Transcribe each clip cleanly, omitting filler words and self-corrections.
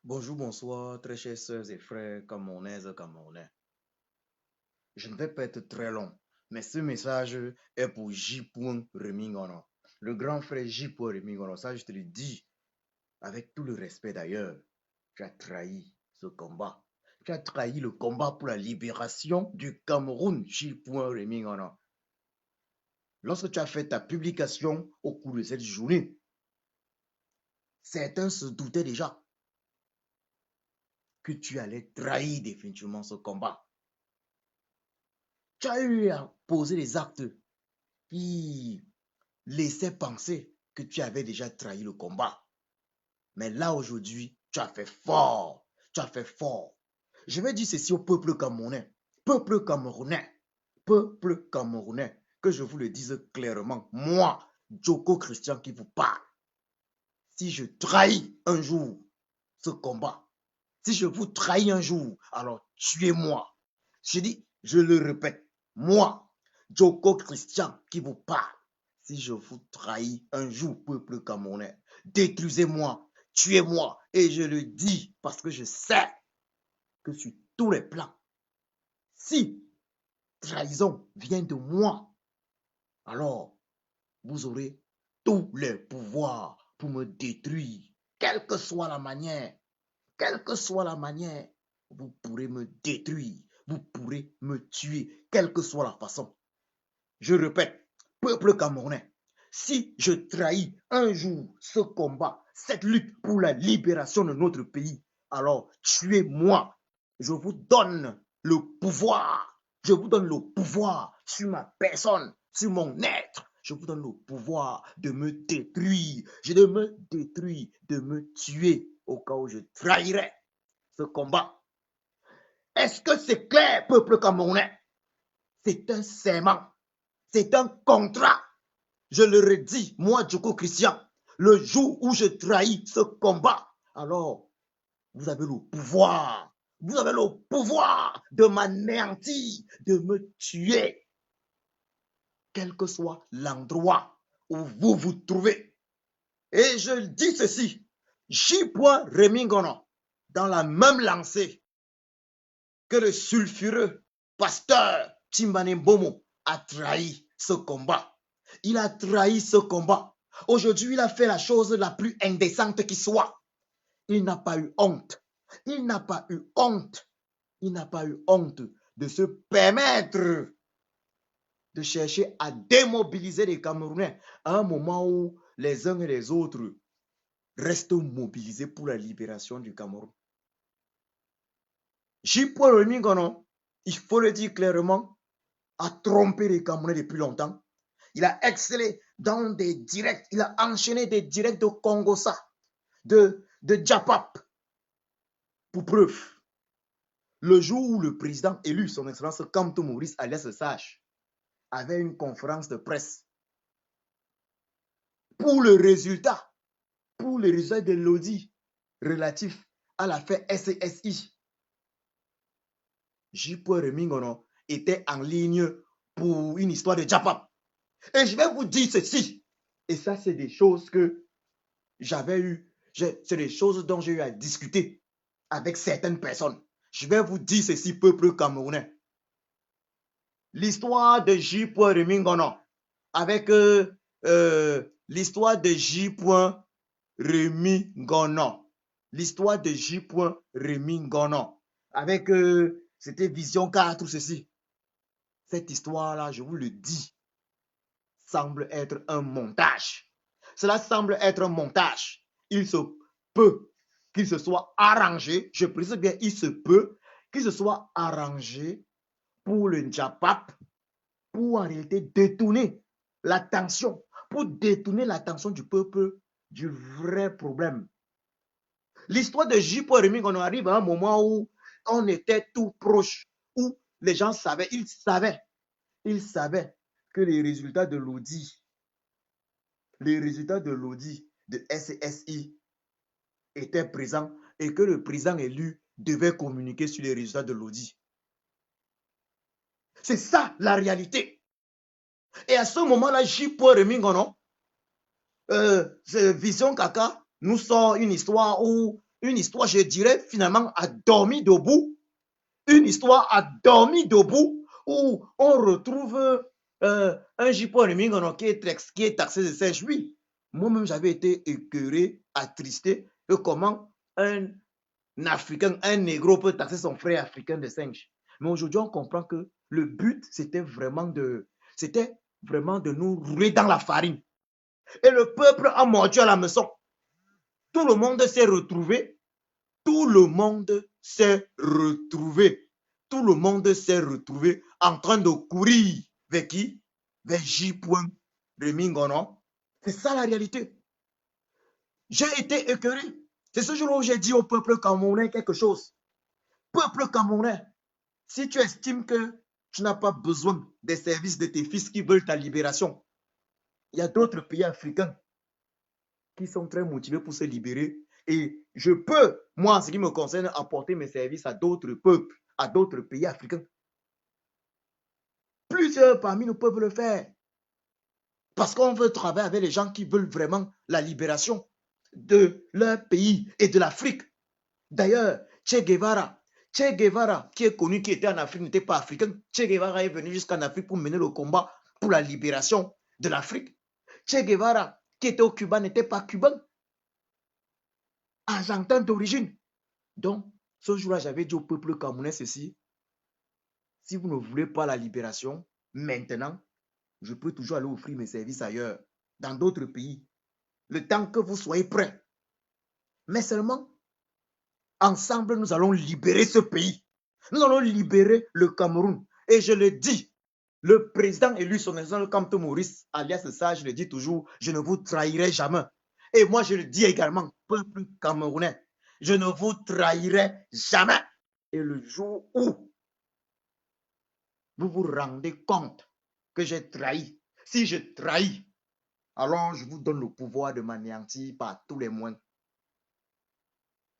Bonjour, bonsoir, très chers sœurs et frères camerounaises et camerounais. Je ne vais pas être très long, mais ce message est pour J. Remingono. Le grand frère J. Remingono, ça je te le dis avec tout le respect d'ailleurs. Tu as trahi ce combat. Tu as trahi le combat pour la libération du Cameroun, J. Remingono. Lorsque tu as fait ta publication au cours de cette journée, certains se doutaient déjà que tu allais trahir définitivement ce combat. Tu as eu à poser des actes qui laissaient penser que tu avais déjà trahi le combat. Mais là, aujourd'hui, tu as fait fort. Tu as fait fort. Je vais dire ceci au peuple camerounais. Peuple camerounais. Peuple camerounais. Que je vous le dise clairement. Moi, Joko Christian qui vous parle. Si je trahis un jour ce combat, si je vous trahis un jour, alors tuez-moi. Je dis, je le répète, moi, Joko Christian qui vous parle. Si je vous trahis un jour, peuple camerounais, détruisez-moi, tuez-moi. Et je le dis parce que je sais que sur tous les plans, si trahison vient de moi, alors vous aurez tous les pouvoirs pour me détruire, quelle que soit la manière. Quelle que soit la manière, vous pourrez me détruire, vous pourrez me tuer, quelle que soit la façon. Je répète, peuple camerounais, si je trahis un jour ce combat, cette lutte pour la libération de notre pays, alors tuez-moi. Je vous donne le pouvoir. Je vous donne le pouvoir sur ma personne, sur mon être. Je vous donne le pouvoir de me détruire, de me détruire, de me tuer au cas où je trahirais ce combat. Est-ce que c'est clair, peuple camerounais? C'est un serment, c'est un contrat. Je le redis, moi, Djoko Christian, le jour où je trahis ce combat, alors vous avez le pouvoir. Vous avez le pouvoir de m'anéantir, de me tuer, quel que soit l'endroit où vous vous trouvez. Et je dis ceci, J. Remingono, dans la même lancée que le sulfureux pasteur Timbane Bomo a trahi ce combat. Il a trahi ce combat. Aujourd'hui, il a fait la chose la plus indécente qui soit. Il n'a pas eu honte. Il n'a pas eu honte. Il n'a pas eu honte de se permettre de chercher à démobiliser les Camerounais à un moment où les uns et les autres restent mobilisés pour la libération du Cameroun. J. Remingono, il faut le dire clairement, a trompé les Camerounais depuis longtemps. Il a excellé dans des directs. Il a enchaîné des directs de Congossa, de Djapap. Pour preuve, le jour où le président élu, son excellence Kamto Maurice alias Sage, avait une conférence de presse pour le résultat de l'audit relatif à l'affaire SCSI. J. Remingono était en ligne pour une histoire de Djapap. Et je vais vous dire ceci. Et ça, c'est des choses que j'avais eu, c'est des choses dont j'ai eu à discuter avec certaines personnes. Je vais vous dire ceci, peuple camerounais. L'histoire de J. Remingono avec l'histoire de J. Remingono. L'histoire de J. Remingono avec c'était Vision 4 ou ceci. Cette histoire-là, je vous le dis, semble être un montage. Cela semble être un montage. Il se peut qu'il se soit arrangé, je précise bien, il se peut qu'il se soit arrangé pour le Djapap, pour en réalité détourner l'attention, pour détourner l'attention du peuple du vrai problème. L'histoire de J. Rémy, on arrive à un moment où on était tout proche, où les gens savaient, ils savaient que les résultats de l'audit de SCSI étaient présents et que le président élu devait communiquer sur les résultats de l'audit. C'est ça la réalité. Et à ce moment-là, J. Remingono, Vision Kaka nous sort une histoire où une histoire, je dirais, finalement, a dormi debout. Une histoire a dormi debout où on retrouve un J.Paul Mingono qui est taxé de singe. Oui, moi-même, j'avais été écœuré, attristé de comment un Africain, un négro peut taxer son frère africain de singe. Mais aujourd'hui, on comprend que le but, c'était vraiment de nous rouler dans la farine. Et le peuple a mordu à la maison. Tout le monde s'est retrouvé. Tout le monde s'est retrouvé. Tout le monde s'est retrouvé en train de courir vers qui? Vers J. Remingono. C'est ça la réalité. J'ai été écœuré. C'est ce jour où j'ai dit au peuple camerounais quelque chose. Peuple camerounais, si tu estimes que tu n'as pas besoin des services de tes fils qui veulent ta libération, il y a d'autres pays africains qui sont très motivés pour se libérer. Et je peux, moi, en ce qui me concerne, apporter mes services à d'autres peuples, à d'autres pays africains. Plusieurs parmi nous peuvent le faire. Parce qu'on veut travailler avec les gens qui veulent vraiment la libération de leur pays et de l'Afrique. D'ailleurs, Che Guevara, qui est connu, qui était en Afrique, n'était pas africain. Che Guevara est venu jusqu'en Afrique pour mener le combat pour la libération de l'Afrique. Che Guevara, qui était au Cuba, n'était pas cubain. Argentin d'origine. Donc, ce jour-là, j'avais dit au peuple camerounais ceci. Si vous ne voulez pas la libération, maintenant, je peux toujours aller offrir mes services ailleurs, dans d'autres pays, le temps que vous soyez prêts. Mais seulement, ensemble, nous allons libérer ce pays. Nous allons libérer le Cameroun. Et je le dis, le président élu, son excellence Kamto Maurice, alias Sage, je le dis toujours, je ne vous trahirai jamais. Et moi, je le dis également, peuple camerounais, je ne vous trahirai jamais. Et le jour où vous vous rendez compte que j'ai trahi, si je trahis, alors je vous donne le pouvoir de m'anéantir par tous les moyens.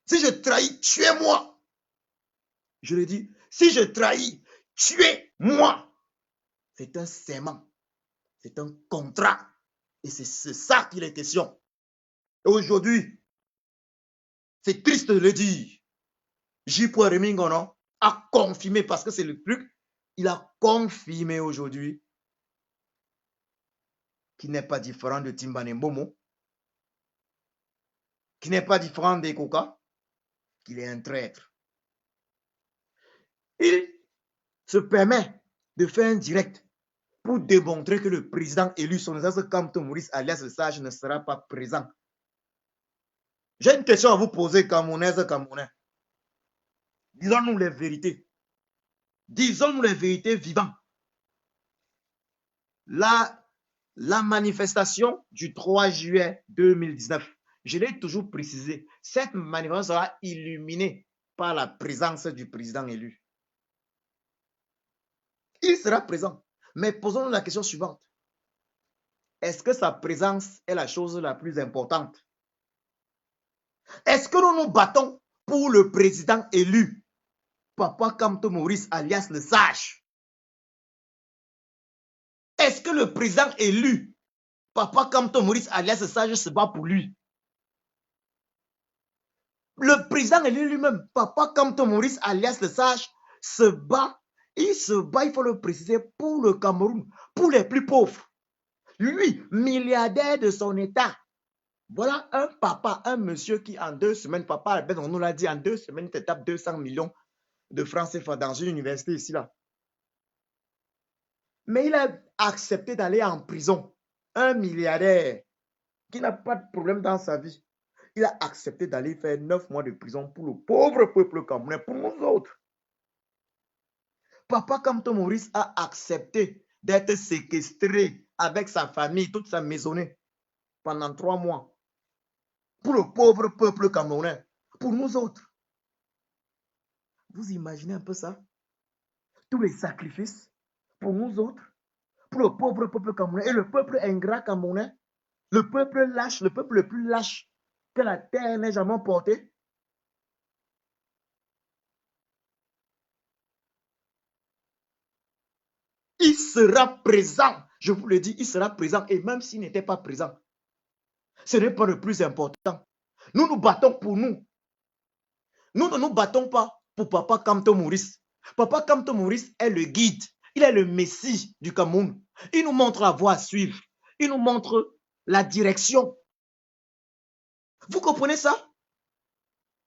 Si je trahis, tuez-moi. Je le dis, si je trahis, tuez-moi. C'est un serment, c'est un contrat. Et c'est ça qu'il est question. Et aujourd'hui, c'est triste de le dire, J.Paul Remingono a confirmé, parce que c'est le truc, il a confirmé aujourd'hui qu'il n'est pas différent de Timbane Mbomo, qu'il n'est pas différent des Koka, qu'il est un traître. Il se permet de faire un direct pour démontrer que le président élu, son excellence Kamto Maurice, alias le Sage, ne sera pas présent. J'ai une question à vous poser, Camerounaises, Camerounais. Disons-nous les vérités. Disons-nous les vérités vivantes. La manifestation du 3 juillet 2019, je l'ai toujours précisé, cette manifestation sera illuminée par la présence du président élu. Il sera présent. Mais posons-nous la question suivante. Est-ce que sa présence est la chose la plus importante? Est-ce que nous nous battons pour le président élu, Papa Kamto Maurice, alias le Sage? Est-ce que le président élu, Papa Kamto Maurice, alias le Sage, se bat pour lui? Le président élu lui-même, Papa Kamto Maurice, alias le Sage, se bat. Il se bat, il faut le préciser, pour le Cameroun, pour les plus pauvres. Lui, milliardaire de son état. Voilà un papa, un monsieur qui en 2 semaines, papa, on nous l'a dit, en 2 semaines, il te tape 200 millions de francs CFA dans une université ici, là. Mais il a accepté d'aller en prison. Un milliardaire qui n'a pas de problème dans sa vie. Il a accepté d'aller faire 9 mois de prison pour le pauvre peuple camerounais, pour nous autres. Papa Kamto Maurice a accepté d'être séquestré avec sa famille, toute sa maisonnée, pendant 3 mois. Pour le pauvre peuple camerounais, pour nous autres. Vous imaginez un peu ça? Tous les sacrifices pour nous autres, pour le pauvre peuple camerounais et le peuple ingrat camerounais, le peuple lâche, le peuple le plus lâche que la terre n'ait jamais porté. Il sera présent, je vous le dis, il sera présent. Et même s'il n'était pas présent, ce n'est pas le plus important. Nous nous battons pour nous. Nous ne nous battons pas pour Papa Kamto Maurice. Papa Kamto Maurice est le guide. Il est le messie du Cameroun. Il nous montre la voie à suivre. Il nous montre la direction. Vous comprenez ça?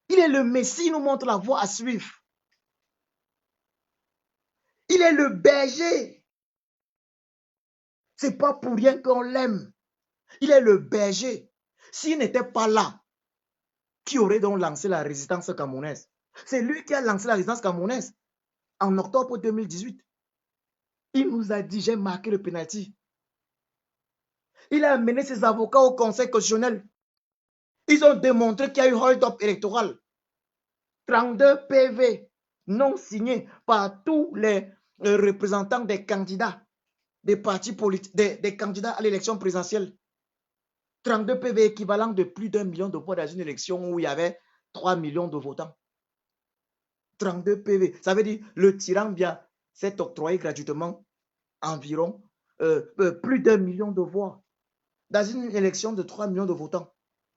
Il est le messie, il nous montre la voie à suivre. Il est le berger. C'est pas pour rien qu'on l'aime. Il est le berger. S'il n'était pas là, qui aurait donc lancé la résistance camerounaise? C'est lui qui a lancé la résistance camerounaise en octobre 2018. Il nous a dit, j'ai marqué le penalty. Il a amené ses avocats au Conseil constitutionnel. Ils ont démontré qu'il y a eu hold-up électoral. 32 PV non signés par tous les représentants des candidats, des partis politiques, des candidats à l'élection présidentielle. 32 PV équivalent de plus d'1 million de voix dans une élection où il y avait 3 millions de votants. 32 PV. Ça veut dire le tyran Biya s'est octroyé gratuitement environ plus d'1 million de voix dans une élection de 3 millions de votants,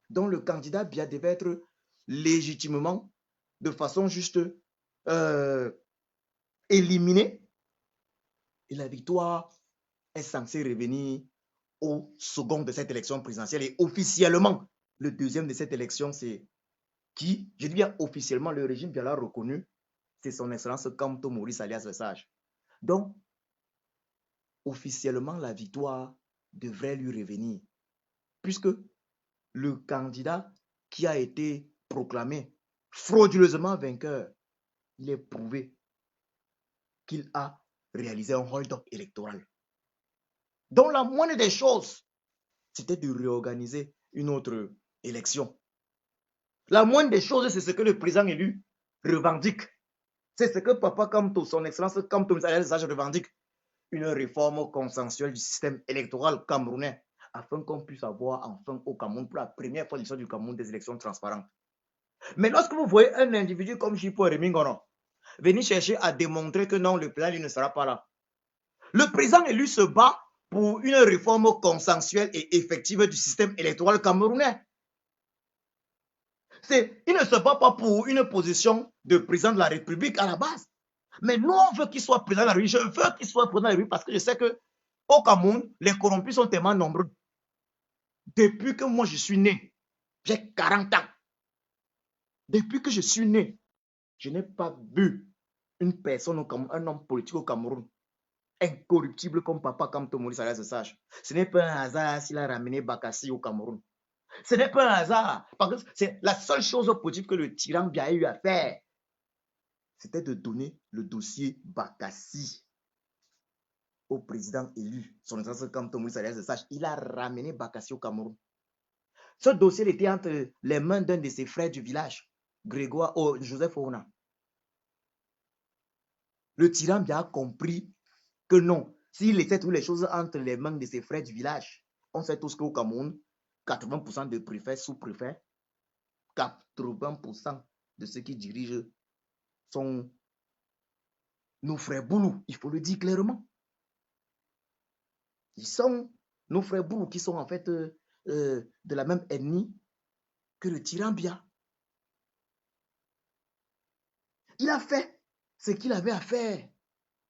dont le candidat Biya devait être légitimement, de façon juste, éliminé. Et la victoire est censée revenir au second de cette élection présidentielle. Et officiellement, le deuxième de cette élection, c'est qui? Je dis bien officiellement, le régime Biya l'a reconnu, c'est son excellence Kamto Maurice alias le Sage. Donc, officiellement, la victoire devrait lui revenir, puisque le candidat qui a été proclamé frauduleusement vainqueur, il est prouvé qu'il a réalisé un hold-up électoral. Donc la moindre des choses, c'était de réorganiser une autre élection. La moindre des choses, c'est ce que le président élu revendique. C'est ce que Papa Kamto, son excellence Kamto Sage revendique. Une réforme consensuelle du système électoral camerounais afin qu'on puisse avoir enfin au Cameroun, pour la première fois de l'histoire du Cameroun, des élections transparentes. Mais lorsque vous voyez un individu comme Jipo Remingono venir chercher à démontrer que non, le président ne sera pas là, le président élu se bat pour une réforme consensuelle et effective du système électoral camerounais. Il ne se bat pas pour une position de président de la République à la base. Mais nous, on veut qu'il soit président de la République. Je veux qu'il soit président de la République parce que je sais qu'au Cameroun, les corrompus sont tellement nombreux. Depuis que moi je suis né, j'ai 40 ans. Depuis que je suis né, je n'ai pas vu une personne au Cameroun, un homme politique au Cameroun, incorruptible comme Papa Kamto Maurice Alias Sage. Ce n'est pas un hasard s'il a ramené Bakassi au Cameroun. Ce n'est pas un hasard. Parce que c'est la seule chose positive que le tyran Biya a eu à faire, c'était de donner le dossier Bakassi au président élu, son excellence Kamto Maurice Alias Sage. Il a ramené Bakassi au Cameroun. Ce dossier était entre les mains d'un de ses frères du village, Joseph Ouna. Le tyran Biya a compris que non, s'il laissait toutes les choses entre les mains de ses frères du village, on sait tous qu'au Cameroun, 80% de préfets, sous-préfets, 80% de ceux qui dirigent sont nos frères Boulou, il faut le dire clairement. Ils sont nos frères Boulou qui sont en fait de la même ethnie que le tyran Biya. Il a fait ce qu'il avait à faire.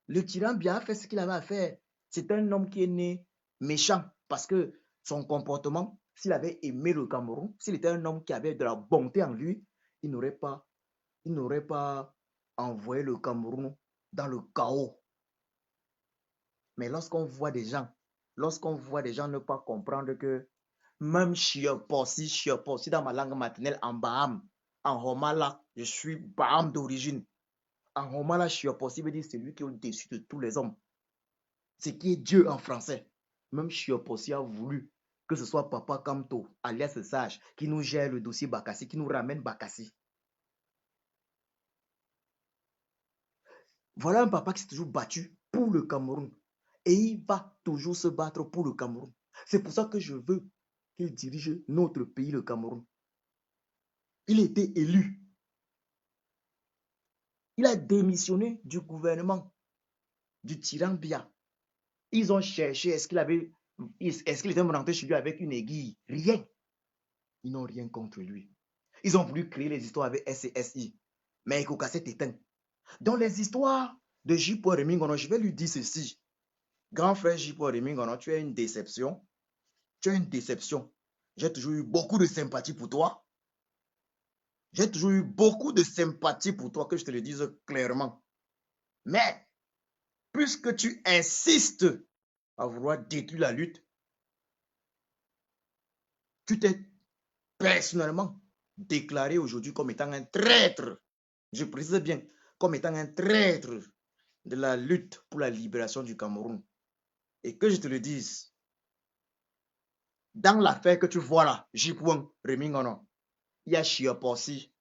Le tyran Biya a fait ce qu'il avait à faire. C'est un homme qui est né méchant parce que son comportement, s'il avait aimé le Cameroun, s'il était un homme qui avait de la bonté en lui, il n'aurait pas envoyé le Cameroun dans le chaos. Mais lorsqu'on voit des gens ne pas comprendre que même Chioposi dans ma langue maternelle en Baham, en Homala, je suis Baham d'origine. En Homala, Chioposi veut dire celui qui est au-dessus de tous les hommes. Ce qui est Dieu en français. Même Chioposi a voulu que ce soit Papa Kamto, alias Sage, qui nous gère le dossier Bakassi, qui nous ramène Bakassi. Voilà un papa qui s'est toujours battu pour le Cameroun. Et il va toujours se battre pour le Cameroun. C'est pour ça que je veux qu'il dirige notre pays, le Cameroun. Il était élu. Il a démissionné du gouvernement du tyran Biya. Ils ont cherché, est-ce qu'il était rentré chez lui avec une aiguille? Rien. Ils n'ont rien contre lui. Ils ont voulu créer les histoires avec SCSI. Mais Ekoka s'est éteint. Dans les histoires de J.P. Remingono, je vais lui dire ceci. Grand frère J.P. Remingono, tu as une déception. Tu as une déception. J'ai toujours eu beaucoup de sympathie pour toi. J'ai toujours eu beaucoup de sympathie pour toi, que je te le dise clairement. Mais, puisque tu insistes à vouloir détruire la lutte, tu t'es personnellement déclaré aujourd'hui comme étant un traître. Je précise bien, comme étant un traître de la lutte pour la libération du Cameroun. Et que je te le dise, dans l'affaire que tu vois là, J.P. Remingono, il y a Chiapossi.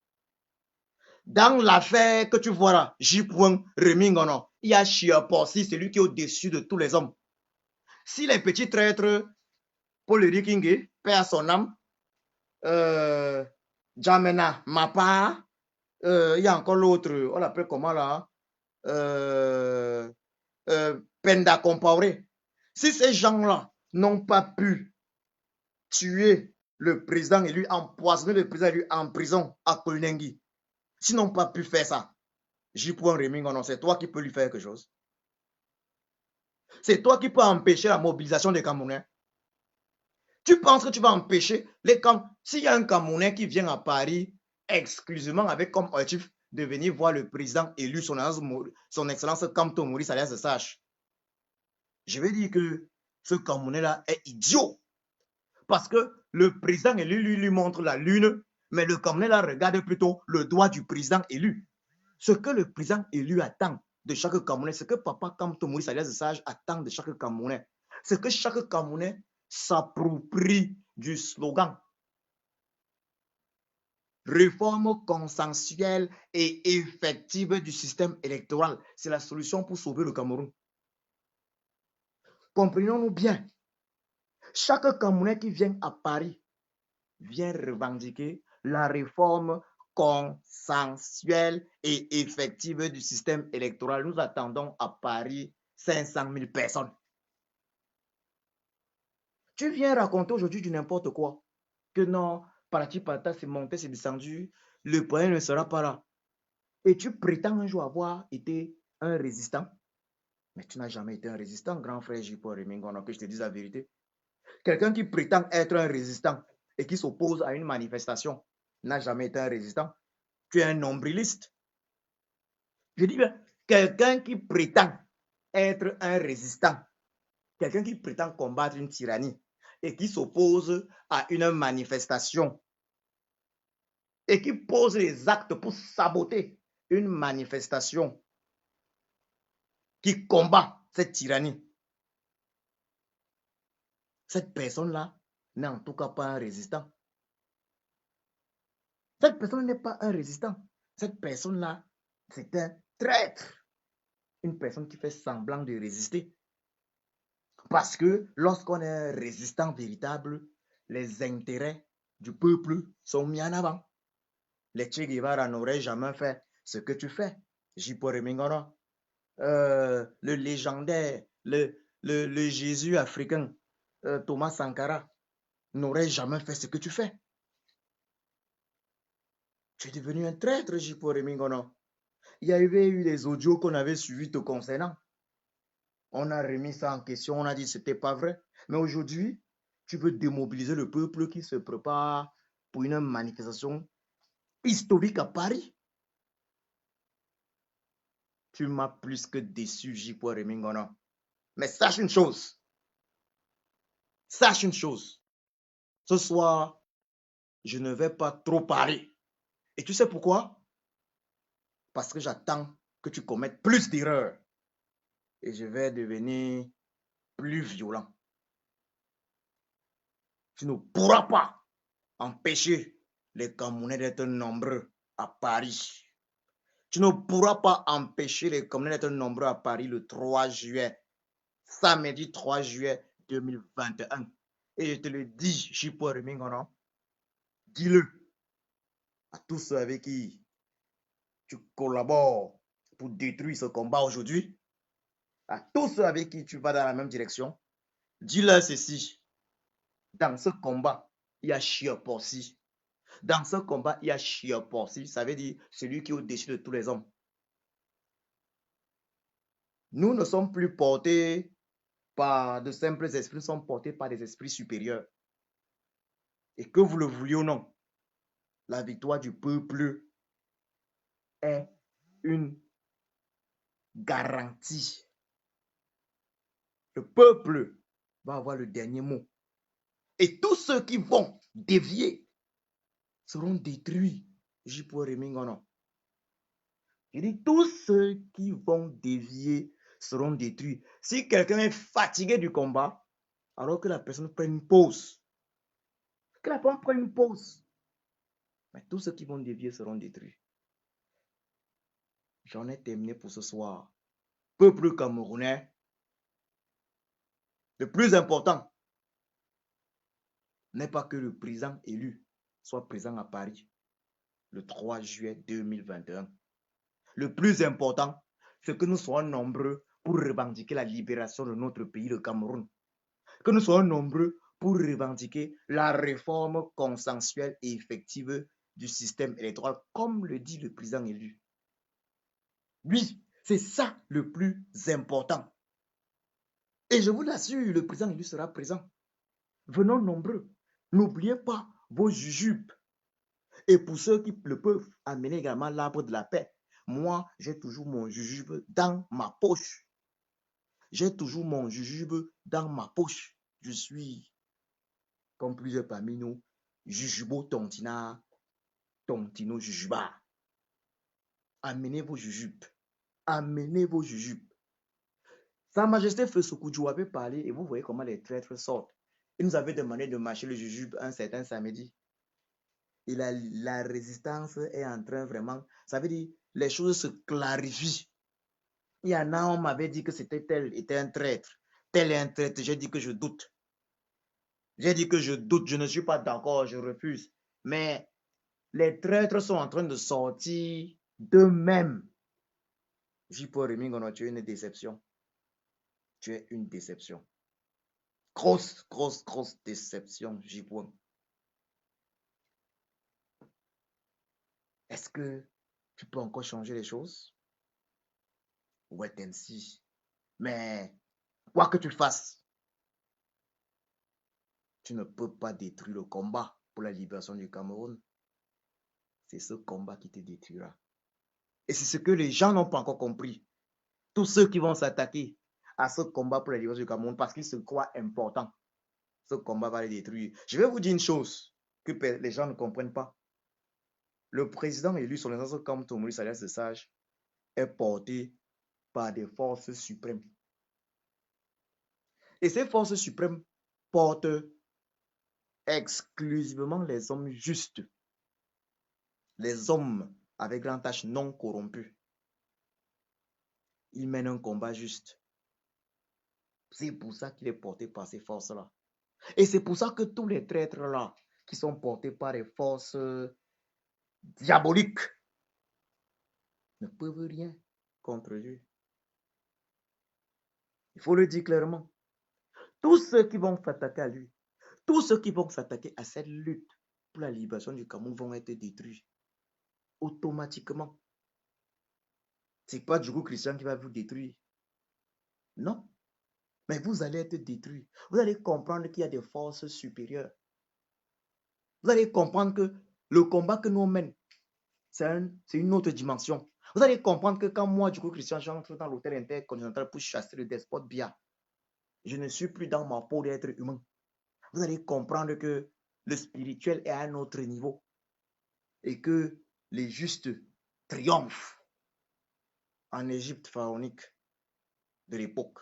Dans l'affaire que tu vois là, J.P. Remingono, il y a Chiapossi, celui qui est au-dessus de tous les hommes. Si les petits traîtres, Paul Rikingue, paix à son âme, Jamena Mapa, il y a encore l'autre, on l'appelle comment là, Penda Compaoré. Si ces gens-là n'ont pas pu tuer le président élu, empoisonner le président élu en prison à Kolunengi, s'ils n'ont pas pu faire ça, J.P. Remingono, c'est toi qui peux lui faire quelque chose. C'est toi qui peux empêcher la mobilisation des Camerounais. Tu penses que tu vas empêcher les Camerounais? S'il y a un Camerounais qui vient à Paris exclusivement avec comme objectif de venir voir le président élu, son excellence Kamto Maurice alias Sage, je vais dire que ce Camerounais-là est idiot. Parce que le président élu lui montre la lune, mais le Camerounais-là regarde plutôt le doigt du président élu. Ce que le président élu attend de chaque Camerounais, ce que Papa Kamto Maurice alias Sage attend de chaque Camerounais, c'est que chaque Camerounais s'approprie du slogan réforme consensuelle et effective du système électoral. C'est la solution pour sauver le Cameroun. Comprenons-nous bien. Chaque Camerounais qui vient à Paris vient revendiquer la réforme consensuelle et effective du système électoral. Nous attendons à Paris 500 000 personnes. Tu viens raconter aujourd'hui du n'importe quoi. Que non, Parati Pata, c'est monté, c'est descendu, le point ne sera pas là. Et tu prétends un jour avoir été un résistant. Mais tu n'as jamais été un résistant, grand frère J.P. Remingono, que je te dise la vérité. Quelqu'un qui prétend être un résistant et qui s'oppose à une manifestation n'a jamais été un résistant. Tu es un nombriliste. Je dis bien, quelqu'un qui prétend être un résistant, quelqu'un qui prétend combattre une tyrannie et qui s'oppose à une manifestation et qui pose les actes pour saboter une manifestation qui combat cette tyrannie. Cette personne-là n'est en tout cas pas un résistant. Cette personne n'est pas un résistant. Cette personne-là, c'est un traître. Une personne qui fait semblant de résister. Parce que lorsqu'on est un résistant véritable, les intérêts du peuple sont mis en avant. Les Che Guevara n'auraient jamais fait ce que tu fais. J.P. Remingono, le légendaire, le Jésus africain, Thomas Sankara, n'aurait jamais fait ce que tu fais. Tu es devenu un traître, J.P. Remingono. Il y avait eu des audios qu'on avait suivis te concernant. On a remis ça en question, on a dit que ce n'était pas vrai. Mais aujourd'hui, tu veux démobiliser le peuple qui se prépare pour une manifestation historique à Paris. Tu m'as plus que déçu, J.P. Remingono. Mais sache une chose. Sache une chose. Ce soir, je ne vais pas trop parler. Et tu sais pourquoi? Parce que j'attends que tu commettes plus d'erreurs. Et je vais devenir plus violent. Tu ne pourras pas empêcher les Camerounais d'être nombreux à Paris. Tu ne pourras pas empêcher les Camerounais d'être nombreux à Paris le 3 juillet, samedi 3 juillet 2021. Et je te le dis, J.P. Remingono, dis-le à tous ceux avec qui tu collabores pour détruire ce combat aujourd'hui, à tous ceux avec qui tu vas dans la même direction, dis-leur ceci. Dans ce combat, il y a Chiapossi. Dans ce combat, il y a Chiaporsi, ça veut dire celui qui est au-dessus de tous les hommes. Nous ne sommes plus portés par de simples esprits, nous sommes portés par des esprits supérieurs. Et que vous le vouliez ou non, la victoire du peuple est une garantie. Le peuple va avoir le dernier mot. Et tous ceux qui vont dévier seront détruits. Je dis, tous ceux qui vont dévier seront détruits. Si quelqu'un est fatigué du combat, alors que la personne prenne une pause, que la personne prenne une pause, mais tous ceux qui vont dévier seront détruits. J'en ai terminé pour ce soir. Peuple camerounais, le plus important n'est pas que le président élu soit présent à Paris le 3 juillet 2021. Le plus important, c'est que nous soyons nombreux pour revendiquer la libération de notre pays, le Cameroun. Que nous soyons nombreux pour revendiquer la réforme consensuelle et effective du système électoral, comme le dit le président élu. Oui, c'est ça le plus important. Et je vous l'assure, le président élu sera présent. Venons nombreux. N'oubliez pas vos jujubes. Et pour ceux qui le peuvent, amener également l'arbre de la paix. Moi, j'ai toujours mon jujube dans ma poche. J'ai toujours mon jujube dans ma poche. Je suis, comme plusieurs parmi nous, jujubo tontina, tontino jujuba. Amenez vos jujubes. Amenez vos jujubes. Sa Majesté Feu Soukoudjou avait parlé et vous voyez comment les traîtres sortent. Il nous avait demandé de marcher le jujube un certain samedi. Et la résistance est en train vraiment, ça veut dire les choses se clarifient. Il y en a, on m'avait dit que c'était tel était un traître. Tel est un traître, j'ai dit que je doute. J'ai dit que je doute, je ne suis pas d'accord, je refuse. Mais les traîtres sont en train de sortir d'eux-mêmes. J.P. Remingono, tu es une déception. Tu es une déception. Grosse, grosse, grosse déception, J.P. Est-ce que tu peux encore changer les choses? Wait and see. Mais quoi que tu fasses, tu ne peux pas détruire le combat pour la libération du Cameroun. C'est ce combat qui te détruira. Et c'est ce que les gens n'ont pas encore compris. Tous ceux qui vont s'attaquer à ce combat pour la libération du Cameroun parce qu'ils se croient importants, ce combat va les détruire. Je vais vous dire une chose que les gens ne comprennent pas. Le président élu sur les instances comme Maurice Alias de Sage est porté par des forces suprêmes. Et ces forces suprêmes portent exclusivement les hommes justes, les hommes avec grand tâche non corrompus. Ils mènent un combat juste. C'est pour ça qu'il est porté par ces forces-là. Et c'est pour ça que tous les traîtres-là, qui sont portés par les forces diaboliques, ne peuvent rien contre lui. Il faut le dire clairement. Tous ceux qui vont s'attaquer à lui, tous ceux qui vont s'attaquer à cette lutte pour la libération du Cameroun vont être détruits automatiquement. Ce n'est pas du coup Christian qui va vous détruire. Non. Mais vous allez être détruits. Vous allez comprendre qu'il y a des forces supérieures. Vous allez comprendre que le combat que nous menons, c'est une autre dimension. Vous allez comprendre que quand moi, du coup, Christian, j'entre dans l'hôtel intercontinental pour chasser le despote Biya, je ne suis plus dans ma peau d'être humain. Vous allez comprendre que le spirituel est à un autre niveau et que les justes triomphent en Égypte pharaonique de l'époque.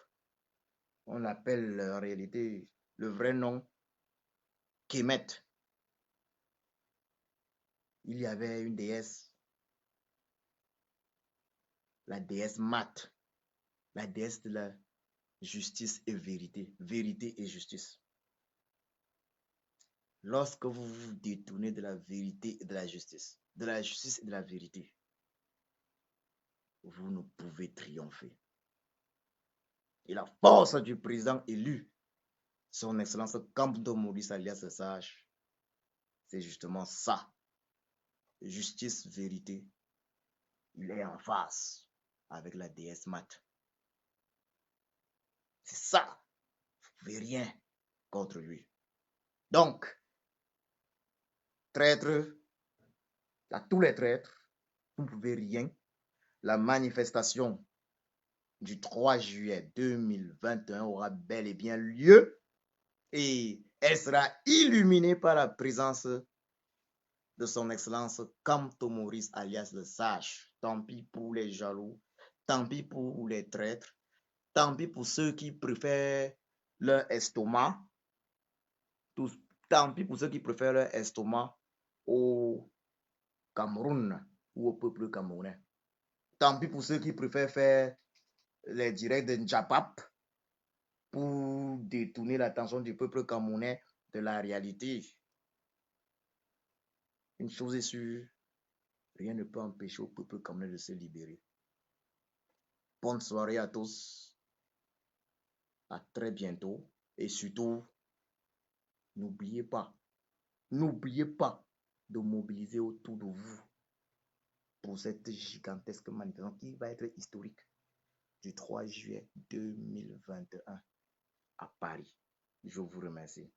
On appelle en réalité le vrai nom Kemet. Il y avait une déesse, la déesse Mat, la déesse de la justice et vérité, vérité et justice. Lorsque vous vous détournez de la vérité et de la justice et de la vérité, vous ne pouvez triompher. Et la force du président élu, son excellence Camp de Maurice alias Sage, c'est justement ça. justice, vérité, il est en face avec la déesse Mat. C'est ça. Vous ne pouvez rien contre lui. Donc, traître, à tous les traîtres, vous ne pouvez rien. La manifestation du 3 juillet 2021 aura bel et bien lieu et elle sera illuminée par la présence de son excellence Kamto Maurice alias le sage. Tant pis pour les jaloux, tant pis pour les traîtres, tant pis pour ceux qui préfèrent leur estomac, tant pis pour ceux qui préfèrent leur estomac au Cameroun ou au peuple camerounais. Tant pis pour ceux qui préfèrent faire les directs de Njapap pour détourner l'attention du peuple camerounais de la réalité. Une chose est sûre, rien ne peut empêcher au peuple camerounais de se libérer. Bonne soirée à tous. À très bientôt. Et surtout, n'oubliez pas de mobiliser autour de vous pour cette gigantesque manifestation qui va être historique du 3 juillet 2021 à Paris. Je vous remercie.